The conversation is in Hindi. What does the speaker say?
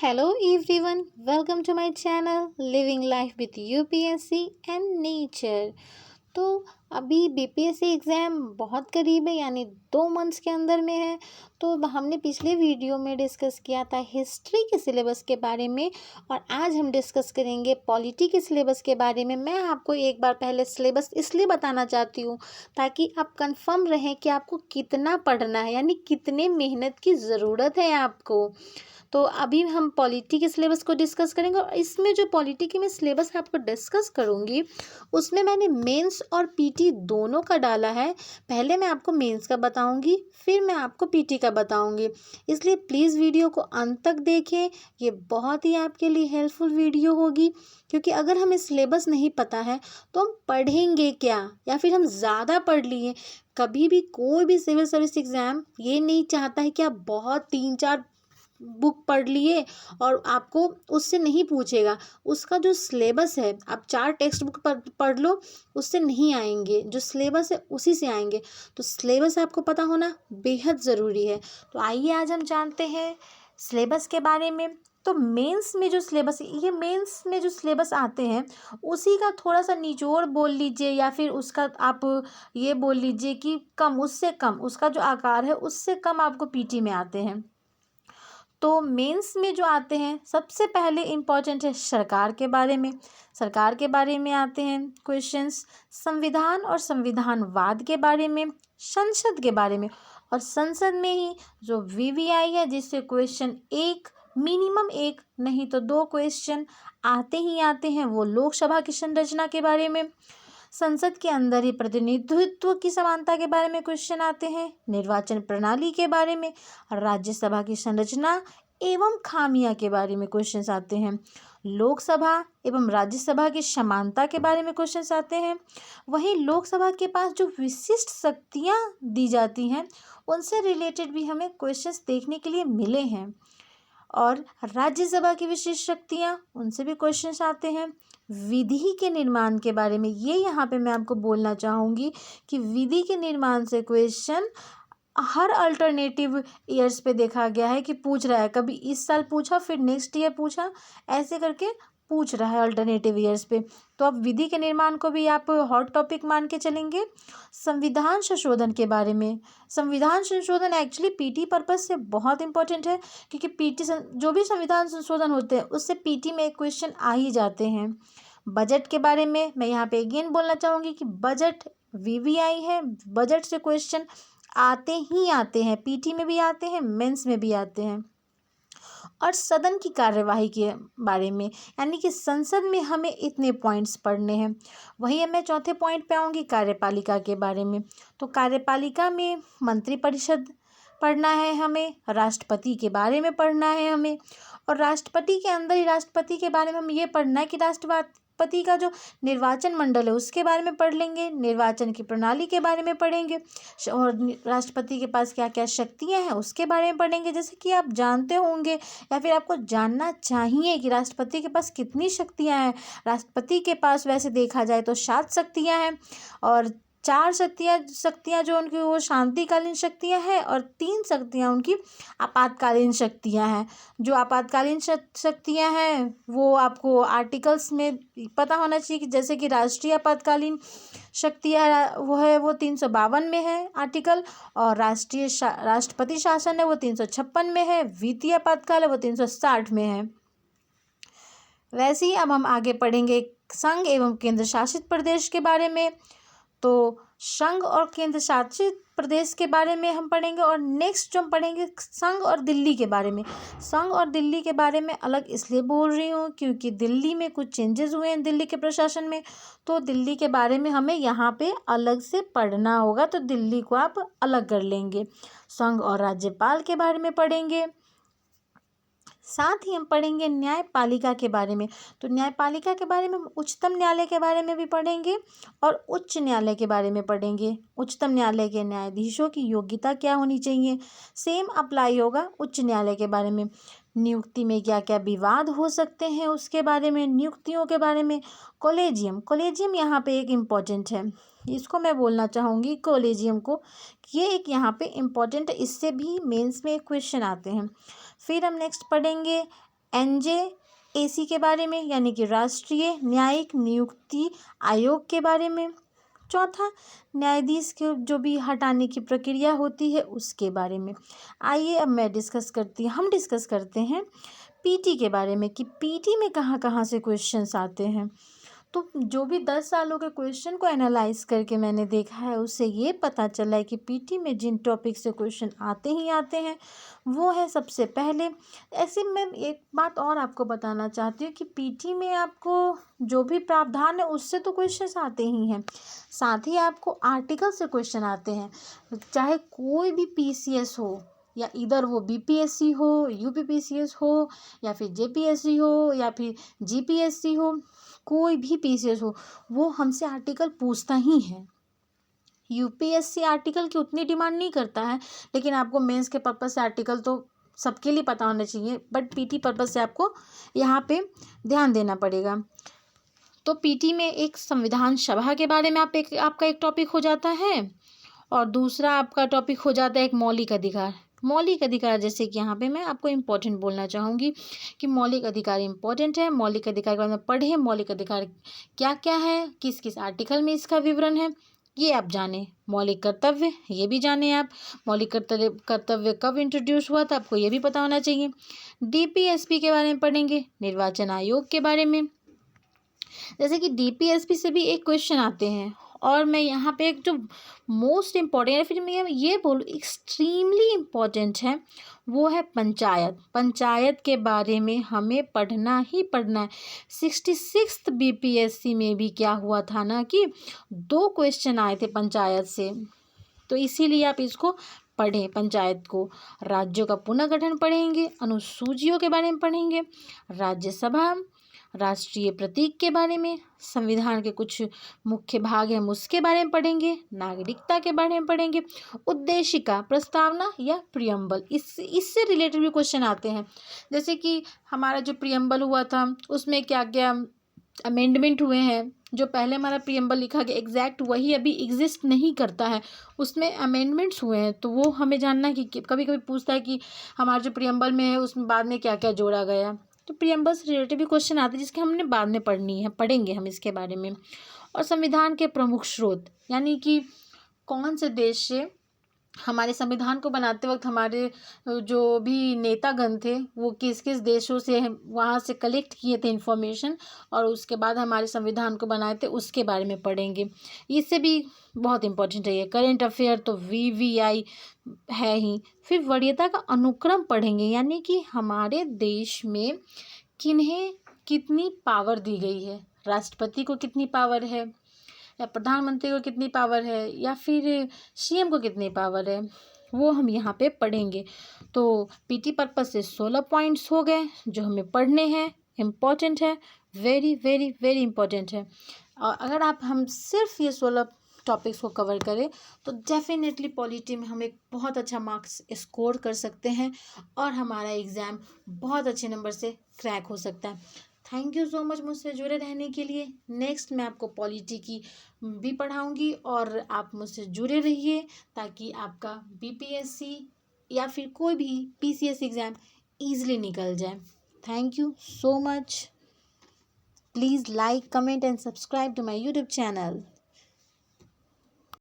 Hello everyone, welcome to my channel Living Life with UPSC and Nature। तो अभी बीपीएससी एग्ज़ाम बहुत करीब है, यानी 2 मंथ्स के अंदर में है। तो हमने पिछले वीडियो में डिस्कस किया था हिस्ट्री के सिलेबस के बारे में, और आज हम डिस्कस करेंगे पॉलिटी के सिलेबस के बारे में। मैं आपको एक बार पहले सिलेबस इसलिए बताना चाहती हूँ ताकि आप कंफर्म रहें कि आपको कितना पढ़ना है, यानी कितने मेहनत की ज़रूरत है आपको। तो अभी हम पॉलिटी के सिलेबस को डिस्कस करेंगे, और इसमें जो पॉलिटी की मैं सिलेबस आपको डिस्कस करूँगी उसमें मैंने मेंस और पीटी दोनों का डाला है। पहले मैं आपको मेंस का बताऊंगी, फिर मैं आपको पीटी का बताऊंगी, इसलिए प्लीज़ वीडियो को अंत तक देखें। ये बहुत ही आपके लिए हेल्पफुल वीडियो होगी, क्योंकि अगर हमें सिलेबस नहीं पता है तो हम पढ़ेंगे क्या, या फिर हम ज़्यादा पढ़ लिए। कभी भी कोई भी सिविल सर्विस एग्ज़ाम ये नहीं चाहता है कि आप बहुत 3-4 बुक पढ़ लिए और आपको उससे नहीं पूछेगा। उसका जो सिलेबस है, आप 4 टेक्स्ट बुक पढ़ लो, उससे नहीं आएंगे। जो सिलेबस है उसी से आएंगे। तो सिलेबस आपको पता होना बेहद ज़रूरी है। तो आइए आज हम जानते हैं सिलेबस के बारे में। तो मेंस में जो सिलेबस, ये मेंस में जो सिलेबस आते हैं उसी का थोड़ा सा निचोड़ बोल लीजिए, या फिर उसका आप ये बोल लीजिए कि कम, उससे कम, उसका जो आकार है उससे कम आपको पीटी में आते हैं। तो मेंस में जो आते हैं सबसे पहले इम्पॉर्टेंट है सरकार के बारे में। सरकार के बारे में आते हैं क्वेश्चंस, संविधान और संविधानवाद के बारे में, संसद के बारे में, और संसद में ही जो वीवीआई है जिससे क्वेश्चन एक, मिनिमम एक नहीं तो 2 क्वेश्चन आते ही आते हैं, वो लोकसभा की संरचना के बारे में। संसद के अंदर ही प्रतिनिधित्व की समानता के बारे में क्वेश्चन आते हैं, निर्वाचन प्रणाली के बारे में, राज्यसभा की संरचना एवं खामियां के बारे में क्वेश्चंस आते हैं, लोकसभा एवं राज्यसभा की समानता के बारे में क्वेश्चंस आते हैं। वहीं लोकसभा के पास जो विशिष्ट शक्तियां दी जाती हैं उनसे रिलेटेड भी हमें क्वेश्चंस देखने के लिए मिले हैं, और राज्यसभा की विशेष शक्तियाँ, उनसे भी क्वेश्चंस आते हैं। विधि के निर्माण के बारे में, ये यहाँ पे मैं आपको बोलना चाहूँगी कि विधि के निर्माण से क्वेश्चन हर अल्टरनेटिव ईयर्स पे देखा गया है कि पूछ रहा है। कभी इस साल पूछा, फिर नेक्स्ट ईयर पूछा, ऐसे करके पूछ रहा है अल्टरनेटिव ईयर्स पे। तो अब विधि के निर्माण को भी आप हॉट टॉपिक मान के चलेंगे। संविधान संशोधन के बारे में, संविधान संशोधन एक्चुअली पीटी पर्पज से बहुत इंपॉर्टेंट है, क्योंकि पीटी जो भी संविधान संशोधन होते हैं उससे पीटी में एक क्वेश्चन आ ही जाते हैं। बजट के बारे में मैं यहाँ पे अगेन बोलना चाहूँगी कि बजट वीवीआई है, बजट से क्वेश्चन आते ही आते हैं, पीटी में भी आते हैं, मेंस में भी आते हैं। और सदन की कार्यवाही के बारे में, यानी कि संसद में हमें इतने पॉइंट्स पढ़ने हैं। वहीं मैं चौथे पॉइंट पे आऊँगी कार्यपालिका के बारे में। तो कार्यपालिका में मंत्रिपरिषद पढ़ना है हमें, राष्ट्रपति के बारे में पढ़ना है हमें, और राष्ट्रपति के अंदर ही राष्ट्रपति के बारे में हम ये पढ़ना है कि राष्ट्रपति का जो निर्वाचन मंडल है उसके बारे में पढ़ लेंगे, निर्वाचन की प्रणाली के बारे में पढ़ेंगे, और राष्ट्रपति के पास क्या क्या शक्तियां हैं उसके बारे में पढ़ेंगे। जैसे कि आप जानते होंगे या फिर आपको जानना चाहिए कि राष्ट्रपति के पास कितनी शक्तियां हैं। राष्ट्रपति के पास वैसे देखा जाए तो 7 शक्तियां हैं, और 4 शक्तियां जो उनकी वो शांतिकालीन शक्तियां हैं, और 3 शक्तियां उनकी आपातकालीन शक्तियां हैं। जो आपातकालीन शक्तियां हैं वो आपको आर्टिकल्स में पता होना चाहिए, कि जैसे कि राष्ट्रीय आपातकालीन शक्तियां वो 352 में है आर्टिकल, और राष्ट्रपति शासन है वो 356 में है, वित्तीय आपातकाल है वो 360 में है। वैसे ही अब हम आगे पढ़ेंगे संघ एवं केंद्र शासित प्रदेश के बारे में। तो संघ और केंद्र शासित प्रदेश के बारे में हम पढ़ेंगे, और नेक्स्ट जो हम पढ़ेंगे संघ और दिल्ली के बारे में। संघ और दिल्ली के बारे में अलग इसलिए बोल रही हूँ क्योंकि दिल्ली में कुछ चेंजेस हुए हैं दिल्ली के प्रशासन में, तो दिल्ली के बारे में हमें यहाँ पे अलग से पढ़ना होगा। तो दिल्ली को आप अलग कर लेंगे। संघ और राज्यपाल के बारे में पढ़ेंगे, साथ ही हम पढ़ेंगे न्यायपालिका के बारे में। तो न्यायपालिका के बारे में हम उच्चतम न्यायालय के बारे में भी पढ़ेंगे और उच्च न्यायालय के बारे में पढ़ेंगे। उच्चतम न्यायालय के न्यायाधीशों की योग्यता क्या होनी चाहिए, सेम अप्लाई होगा उच्च न्यायालय के बारे में। नियुक्ति में क्या क्या विवाद हो सकते हैं उसके बारे में, नियुक्तियों के बारे में। कॉलेजियम यहाँ पे एक इम्पॉर्टेंट है, इसको मैं बोलना चाहूँगी कॉलेजियम को, ये एक यहाँ पे इम्पॉर्टेंट है, इससे भी मेंस में क्वेश्चन आते हैं। फिर हम नेक्स्ट पढ़ेंगे NJAC के बारे में यानी कि राष्ट्रीय न्यायिक नियुक्ति आयोग के बारे में। चौथा, न्यायाधीश के जो भी हटाने की प्रक्रिया होती है उसके बारे में। आइए अब हम डिस्कस करते हैं पीटी के बारे में कि पीटी में कहाँ कहाँ से क्वेश्चंस आते हैं। तो जो भी 10 सालों के क्वेश्चन को एनालाइज करके मैंने देखा है उससे ये पता चला है कि पीटी में जिन टॉपिक से क्वेश्चन आते ही आते हैं वो है सबसे पहले। ऐसे मैं एक बात और आपको बताना चाहती हूँ कि पीटी में आपको जो भी प्रावधान है उससे तो क्वेश्चन आते ही हैं, साथ ही आपको आर्टिकल से क्वेश्चन आते हैं। चाहे कोई भी पीसीएस हो या इधर वो बीपीएससी हो, यूपीपीसीएस हो या फिर जेपीएससी हो या फिर जीपीएससी हो, कोई भी पीसीएस हो, वो हमसे आर्टिकल पूछता ही है। यूपीएससी आर्टिकल की उतनी डिमांड नहीं करता है, लेकिन आपको मेंस के पर्पस से आर्टिकल तो सबके लिए पता होना चाहिए, बट पीटी पर्पस से आपको यहाँ पे ध्यान देना पड़ेगा। तो पीटी में एक संविधान सभा के बारे में आपका एक टॉपिक हो जाता है और दूसरा आपका टॉपिक हो जाता है एक मौलिक अधिकार। मौलिक अधिकार जैसे कि यहाँ पे मैं आपको इम्पोर्टेंट बोलना चाहूँगी कि मौलिक अधिकार इम्पोर्टेंट है। मौलिक अधिकार के बारे में पढ़ें, मौलिक अधिकार क्या क्या है, किस किस आर्टिकल में इसका विवरण है, ये आप जानें। मौलिक कर्तव्य ये भी जानें आप, मौलिक कर्तव्य कब इंट्रोड्यूस हुआ था आपको ये भी पता होना चाहिए। डीपीएसपी के बारे में पढ़ेंगे, निर्वाचन आयोग के बारे में। जैसे कि डीपीएसपी से भी एक क्वेश्चन आते हैं और मैं यहाँ पे एक जो मोस्ट इम्पॉर्टेंट है, फिर मैं ये बोलूँ एक्सट्रीमली इम्पॉर्टेंट है, वो है पंचायत। पंचायत के बारे में हमें पढ़ना ही पढ़ना है। 66th बीपीएससी में भी क्या हुआ था ना कि 2 क्वेश्चन आए थे पंचायत से, तो इसीलिए आप इसको पढ़ें पंचायत को। राज्यों का पुनर्गठन पढ़ेंगे, अनुसूचियों के बारे में पढ़ेंगे, राज्यसभा, राष्ट्रीय प्रतीक के बारे में, संविधान के कुछ मुख्य भाग हैं उसके बारे में पढ़ेंगे, नागरिकता के बारे में पढ़ेंगे, उद्देशिका, प्रस्तावना या प्रियम्बल, इससे रिलेटेड भी क्वेश्चन आते हैं। जैसे कि हमारा जो प्रियम्बल हुआ था उसमें क्या क्या अमेंडमेंट हुए हैं, जो पहले हमारा प्रियम्बल लिखा गया एग्जैक्ट वही अभी एग्जिस्ट नहीं करता है, उसमें अमेंडमेंट्स हुए हैं, तो वो हमें जानना है कि कभी कभी पूछता है कि हमारा जो प्रियम्बल में है उसमें बाद में क्या क्या जोड़ा गया, तो प्रियम्बल से रिलेटेड भी क्वेश्चन आते हैं जिसके हमने बाद में पढ़ेंगे हम इसके बारे में। और संविधान के प्रमुख स्रोत यानी कि कौन से देश से हमारे संविधान को बनाते वक्त हमारे जो भी नेतागण थे वो किस किस देशों से वहाँ से कलेक्ट किए थे इंफॉर्मेशन और उसके बाद हमारे संविधान को बनाए थे उसके बारे में पढ़ेंगे। इससे भी बहुत इंपॉर्टेंट है ये। करेंट अफेयर तो वीवीआई है ही। फिर वरीयता का अनुक्रम पढ़ेंगे यानी कि हमारे देश में किन्हें कितनी पावर दी गई है, राष्ट्रपति को कितनी पावर है या प्रधानमंत्री को कितनी पावर है या फिर सीएम को कितनी पावर है, वो हम यहाँ पे पढ़ेंगे। तो पीटी पर्पस से 16 पॉइंट्स हो गए जो हमें पढ़ने हैं, इम्पॉर्टेंट है, वेरी वेरी वेरी इम्पॉर्टेंट है। और अगर हम सिर्फ ये 16 टॉपिक्स को कवर करें तो डेफिनेटली पॉलिटी में हम एक बहुत अच्छा मार्क्स स्कोर कर सकते हैं और हमारा एग्ज़ाम बहुत अच्छे नंबर से क्रैक हो सकता है। थैंक यू सो मच मुझसे जुड़े रहने के लिए। नेक्स्ट मैं आपको पॉलिटी की भी पढ़ाऊंगी और आप मुझसे जुड़े रहिए ताकि आपका बीपीएससी या फिर कोई भी पीसीएस एग्ज़ाम ईजिली निकल जाए। Thank you so much. Please like, comment and subscribe to my YouTube channel.